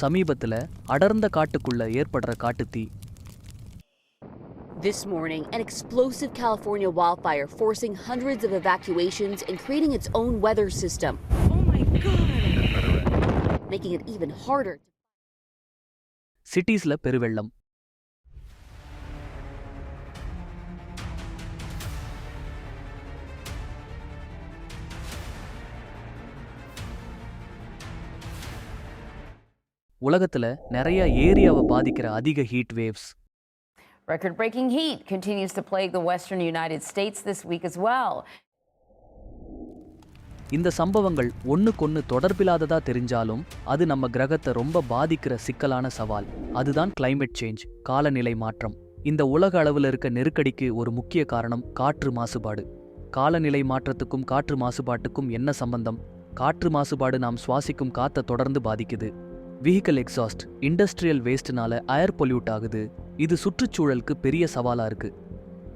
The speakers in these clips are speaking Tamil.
சமீபத்துல அடர்ந்த காட்டுக்குள்ள ஏற்படுற காட்டுத்தீ. This morning, an explosive California wildfire forcing hundreds of evacuations and creating its own weather system. Oh my God! Making it even harder. சிட்டிஸ்ல பெருவெள்ளம். உலகத்துல நிறைய ஏரியாவை பாதிக்கிற அதிக heat waves. Record-breaking heat continues to plague the western United States this week as well. இந்த சம்பவங்கள் ஒண்ணுக்கொன்னு தொடர்பில்லாததா தெரிஞ்சாலும் அது நம்ம கிரகத்தை ரொம்ப பாதிக்கிற சிக்கலான சவால். அதுதான் கிளைமேட் சேஞ்ச், காலநிலை மாற்றம். இந்த உலக அளவில் இருக்க நெருக்கடிக்கு ஒரு முக்கிய காரணம் காற்று மாசுபாடு. காலநிலை மாற்றத்துக்கும் காற்று மாசுபாட்டுக்கும் என்ன சம்பந்தம்? காற்று மாசுபாடு நாம் சுவாசிக்கும் காத்தை தொடர்ந்து பாதிக்குது. வெஹிக்கல் எக்ஸாஸ்ட், இண்டஸ்ட்ரியல் வேஸ்ட்னால ஏர் பொல்யூட் ஆகுது. இது சுற்றுச்சூழலுக்கு பெரிய சவாலா இருக்கு.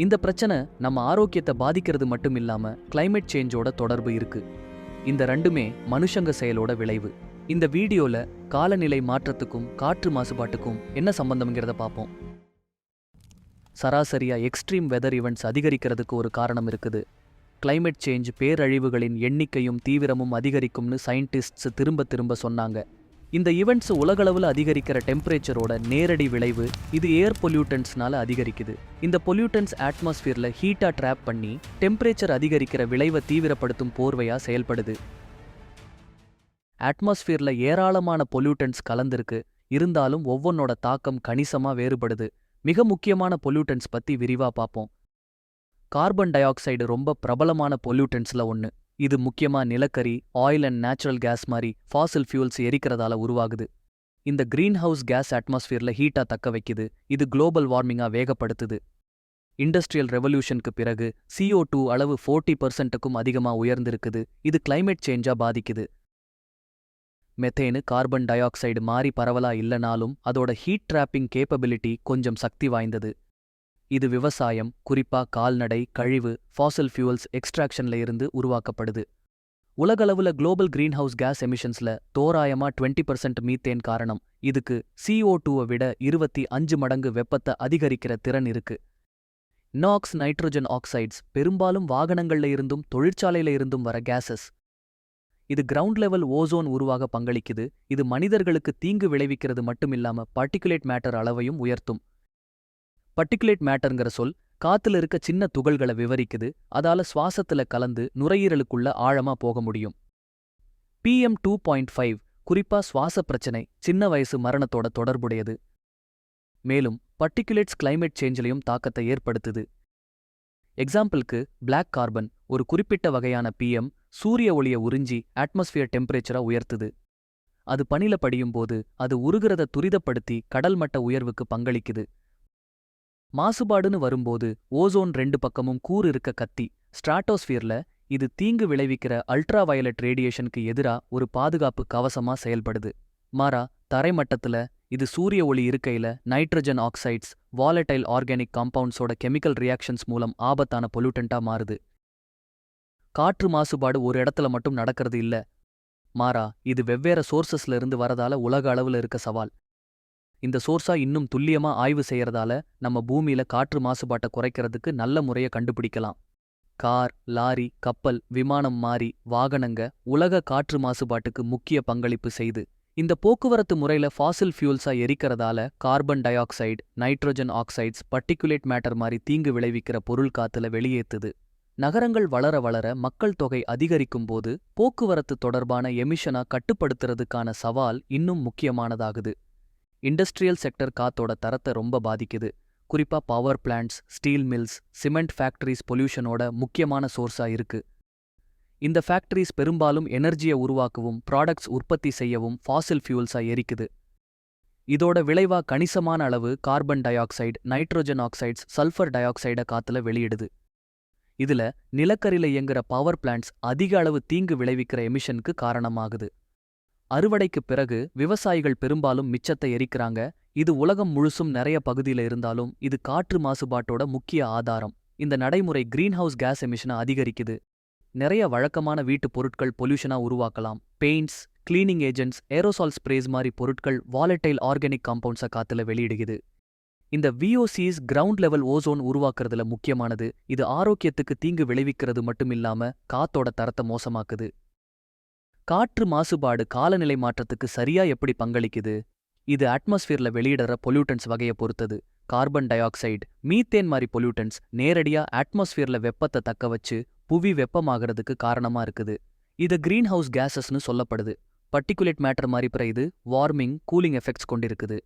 இந்த பிரச்சனை நம்ம ஆரோக்கியத்தை பாதிக்கிறது மட்டும் இல்லாம கிளைமேட் சேஞ்சோட தொடர்பு இருக்கு. இந்த ரெண்டுமே மனுஷங்க செயலோட விளைவு. இந்த வீடியோல காலநிலை மாற்றத்துக்கும் காற்று மாசுபாட்டுக்கும் என்ன சம்பந்தம்ங்கிறத பார்ப்போம். சராசரியா எக்ஸ்ட்ரீம் வெதர் ஈவெண்ட்ஸ் அதிகரிக்கிறதுக்கு ஒரு காரணம் இருக்குது. கிளைமேட் சேஞ்ச் பேரழிவுகளின் எண்ணிக்கையும் தீவிரமும் அதிகரிக்கும்னு சயின்டிஸ்ட்ஸ் திரும்ப திரும்ப சொன்னாங்க. இந்த ஈவெண்ட்ஸ் உலகளவில் அதிகரிக்கிற டெம்பரேச்சரோட நேரடி விளைவு. இது ஏர் பொல்யூட்டன்ஸ்னால அதிகரிக்குது. இந்த பொல்யூட்டன்ஸ் அட்மாஸ்பியர்ல ஹீட்டா ட்ராப் பண்ணி டெம்பரேச்சர் அதிகரிக்கிற விளைவை தீவிரப்படுத்தும் போர்வையா செயல்படுது. அட்மாஸ்பியர்ல ஏராளமான பொல்யூட்டன்ஸ் கலந்திருக்கு. இருந்தாலும் ஒவ்வொன்னோட தாக்கம் கணிசமா வேறுபடுது. மிக முக்கியமான பொல்யூட்டன்ஸ் பத்தி விரிவா பார்ப்போம். கார்பன் டை ஆக்சைடு ரொம்ப பிரபலமான பொல்யூட்டன்ஸ்ல ஒன்று. இது முக்கியமா நிலக்கரி, ஆயில் அண்ட் நேச்சுரல் கேஸ் மாதிரி ஃபாசில் ஃபியூல்ஸ் எரிக்கிறதால உருவாகுது. இந்த கிரீன் ஹவுஸ் கேஸ் அட்மாஸ்பியர்ல ஹீட்டா தக்க வைக்குது. இது குளோபல் வார்மிங்கா வேகப்படுத்துது. இண்டஸ்ட்ரியல் ரெவல்யூஷனுக்கு பிறகு CO2 அளவு 40%க்கும் அதிகமா உயர்ந்திருக்குது. இது கிளைமேட் சேஞ்சா பாதிக்குது. மெத்தேனு கார்பன் டை ஆக்சைடு மாறி பரவலா இல்லைனாலும் அதோட ஹீட் ட்ராப்பிங் கேப்பபிலிட்டி கொஞ்சம் சக்தி வாய்ந்தது. இது விவசாயம், குறிப்பா கால்நடை, கழிவு, ஃபாசில் ஃபியூல்ஸ் எக்ஸ்ட்ராக்ஷன்ல இருந்து உருவாக்கப்படுது. உலகளவுல குளோபல் கிரீன் ஹவுஸ் கேஸ் எமிஷன்ஸ்ல தோராயமா 20% மீத்தேன் காரணம். இதுக்கு CO2-வை விட 25 மடங்கு வெப்பத்தை அதிகரிக்கிற திறன் இருக்கு. நாக்ஸ், நைட்ரோஜன் ஆக்சைட்ஸ் பெரும்பாலும் வாகனங்கள்ல இருந்தும் தொழிற்சாலையில இருந்தும் வர கேசஸ். இது கிரவுண்ட் லெவல் ஓசோன் உருவாக பங்களிக்குது. இது மனிதர்களுக்கு தீங்கு விளைவிக்கிறது மட்டுமில்லாம பார்ட்டிகுலேட் மேட்டர் அளவையும் உயர்த்தும். பார்ட்டிகுலேட் மேட்டர்ங்கிற சொல் காத்துல இருக்க சின்ன துகள்களை விவரிக்குது. அதால சுவாசத்துல கலந்து நுரையீரலுக்குள்ள ஆழமா போக முடியும். PM 2.5 குறிப்பா சுவாச பிரச்சனை, சின்ன வயசு மரணத்தோட தொடர்புடையது. மேலும் பார்ட்டிகுலேட்ஸ் கிளைமேட் சேஞ்சிலையும் தாக்கத்தை ஏற்படுத்துது. எக்ஸாம்பிளுக்கு பிளாக் கார்பன், ஒரு குறிப்பிட்ட வகையான PM, சூரிய ஒளிய உறிஞ்சி அட்மாஸ்பியர் டெம்பரேச்சரா உயர்த்துது. அது பனில படியும் போது அது உருகிறத துரிதப்படுத்தி கடல் மட்ட உயர்வுக்கு பங்களிக்குது. மாசுபாடுன்னு வரும்போது ஓசோன் 2 பக்கமும் கூர் இருக்க கத்தி. ஸ்ட்ராட்டோஸ்பியர்ல இது தீங்கு விளைவிக்கிற அல்ட்ரா வயலட் ரேடியேஷனுக்கு எதிரா ஒரு பாதுகாப்பு கவசமா செயல்படுது. மாறா தரைமட்டத்துல இது சூரிய ஒளி இருக்கையில நைட்ரஜன் ஆக்சைட்ஸ், வாலடைல் ஆர்கானிக் காம்பவுண்ட்ஸோட கெமிக்கல் ரியாக்ஷன்ஸ் மூலம் ஆபத்தான பொல்யூட்டண்டா மாறுது. காற்று மாசுபாடு ஒரு இடத்துல மட்டும் நடக்கிறது இல்ல. மாறா இது வெவ்வேறு சோர்சஸ்ல இருந்து வரதால உலக அளவுல இருக்க சவால். இந்த சோர்ஸா இன்னும் துல்லியமா ஆய்வு செய்யறதால நம்ம பூமியில காற்று மாசுபாட்டை குறைக்கிறதுக்கு நல்ல முறைய கண்டுபிடிக்கலாம். கார், லாரி, கப்பல், விமானம் மாறி வாகனங்க உலக காற்று மாசுபாட்டுக்கு முக்கிய பங்களிப்பு செய்து. இந்த போக்குவரத்து முறையில ஃபாசில் ஃபியூல்ஸா எரிக்கிறதால carbon dioxide, nitrogen oxides, particulate matter மாதிரி தீங்கு விளைவிக்கிற பொருள் காத்துல வெளியேத்துது. நகரங்கள் வளர வளர மக்கள் தொகை அதிகரிக்கும்போது போக்குவரத்து தொடர்பான எமிஷனா கட்டுப்படுத்துறதுக்கான சவால் இன்னும் முக்கியமானதாகுது. இண்டஸ்ட்ரியல் செக்டர் காத்தோட தரத்தை ரொம்ப பாதிக்குது. குறிப்பா power plants, steel mills, cement factories பொல்யூஷனோட முக்கியமான சோர்ஸா இருக்கு. இந்த ஃபேக்டரிஸ் பெரும்பாலும் எனர்ஜியை உருவாக்கவும் ப்ராடக்ட்ஸ் உற்பத்தி செய்யவும் ஃபாசில் ஃபியூல்ஸா எரிக்குது. இதோட விளைவா கணிசமான அளவு carbon dioxide, nitrogen oxides, sulphur டை ஆக்சைடை காத்துல வெளியிடுது. இதுல நிலக்கரியில இயங்குற பவர் பிளான்ட்ஸ் அதிக அளவு தீங்கு விளைவிக்கிற எமிஷனுக்கு காரணமாகுது. அறுவடைக்குப் பிறகு விவசாயிகள் பெரும்பாலும் மிச்சத்தை எரிக்கிறாங்க. இது உலகம் முழுசும் நிறைய பகுதியில இருந்தாலும் இது காற்று மாசுபாட்டோட முக்கிய ஆதாரம். இந்த நடைமுறை கிரீன்ஹவுஸ் கேஸ் எமிஷனை அதிகரிக்குது. நிறைய வழக்கமான வீட்டு பொருட்கள் பொல்யூஷனா உருவாக்கலாம். Paints, cleaning agents, aerosol spreads மாதிரி பொருட்கள் வாலடைல் ஆர்கானிக் காம்பவுண்ட்ஸை காத்துல வெளியிடுகிறது. இந்த VOCs கிரவுண்ட் லெவல் ஓசோன் உருவாக்குறதுல முக்கியமானது. இது ஆரோக்கியத்துக்கு தீங்கு விளைவிக்கிறது மட்டுமில்லாம காத்தோட தரத்தை மோசமாக்குது. காற்று மாசுபாடு காலநிலை மாற்றத்துக்கு சரியா எப்படி பங்களிக்குது? இது அட்மாஸ்பியர்ல வெளியிடற பொல்யூட்டன்ஸ் வகையை பொறுத்தது. கார்பன் டை ஆக்சைடு, மீத்தேன் மாதிரி பொல்யூட்டன்ஸ் நேரடியா அட்மாஸ்பியர்ல வெப்பத்தை தக்க வச்சு புவி வெப்பமாகறதுக்கு காரணமா இருக்குது. இது கிரீன் ஹவுஸ் கேஸஸ்னு சொல்லப்படுது. பர்டிகுலேட் மேட்டர் மாதிரி பிற இது வார்மிங், கூலிங் எஃபெக்ட்ஸ் கொண்டிருக்குது.